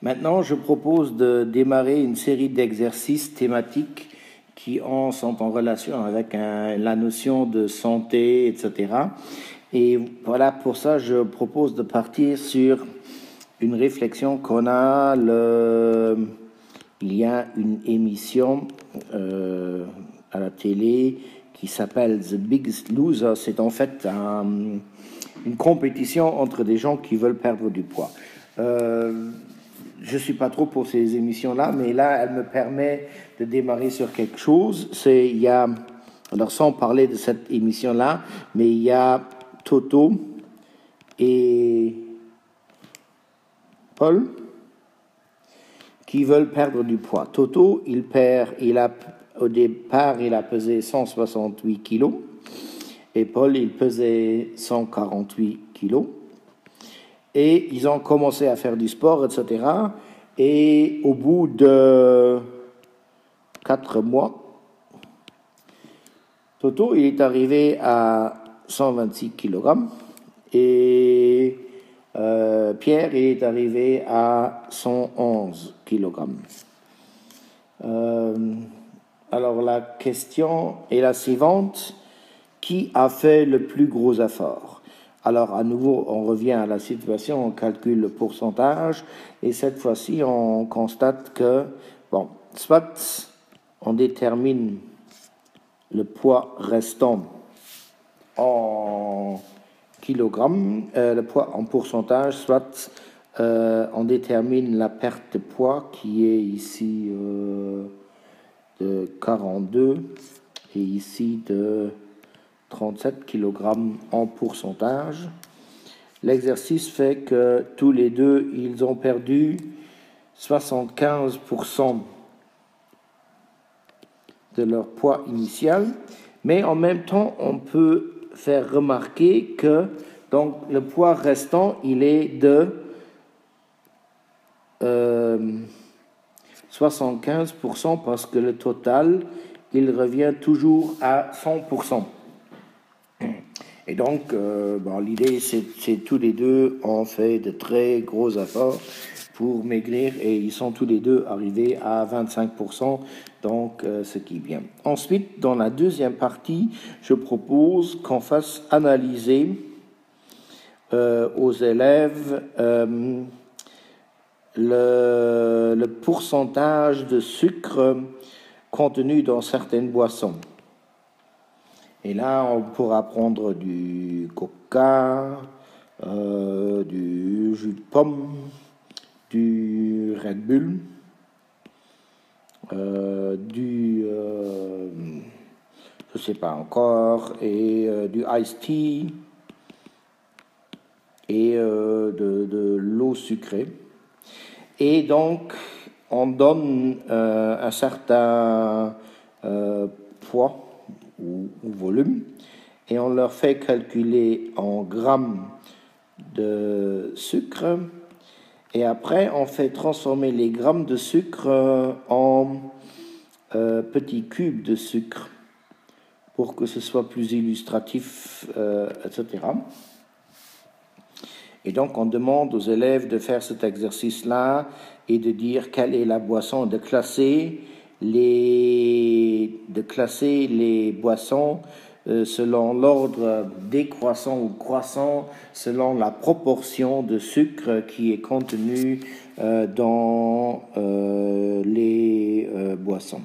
Maintenant, je propose de démarrer une série d'exercices thématiques qui sont en relation avec la notion de santé, etc. Et voilà, pour ça, je propose de partir sur une réflexion qu'on a. Il y a une émission à la télé qui s'appelle The Biggest Loser. C'est en fait une compétition entre des gens qui veulent perdre du poids. Je ne suis pas trop pour ces émissions-là, mais là, elle me permet de démarrer sur quelque chose. Alors sans parler de cette émission-là, mais il y a Toto et Paul qui veulent perdre du poids. Toto, au départ, il a pesé 168 kilos et Paul, il pesait 148 kilos. Et ils ont commencé à faire du sport, etc. Et au bout de 4 mois, Toto, il est arrivé à 126 kg et Pierre, il est arrivé à 111 kg. Alors la question est la suivante: qui a fait le plus gros effort? Alors, à nouveau, on revient à la situation, on calcule le pourcentage, et cette fois-ci, on constate que, soit on détermine le poids restant en kilogrammes, le poids en pourcentage, soit on détermine la perte de poids qui est ici de 42 et ici de 37 kg en pourcentage. L'exercice fait que tous les deux, ils ont perdu 75% de leur poids initial, mais en même temps, on peut faire remarquer que donc, le poids restant, il est de 75% parce que le total, il revient toujours à 100%. Et donc, l'idée, c'est tous les deux ont fait de très gros efforts pour maigrir et ils sont tous les deux arrivés à 25%, donc ce qui est bien. Ensuite, dans la deuxième partie, je propose qu'on fasse analyser aux élèves le pourcentage de sucre contenu dans certaines boissons. Et là, on pourra prendre du coca, du jus de pomme, du Red Bull, je ne sais pas encore, et du iced tea et de l'eau sucrée. Et donc, on donne un certain poids ou volume, et on leur fait calculer en grammes de sucre, et après on fait transformer les grammes de sucre en petits cubes de sucre pour que ce soit plus illustratif, etc. Et donc on demande aux élèves de faire cet exercice-là et de dire quelle est la boisson, de classer les boissons selon l'ordre décroissant ou croissant, selon la proportion de sucre qui est contenue dans les boissons.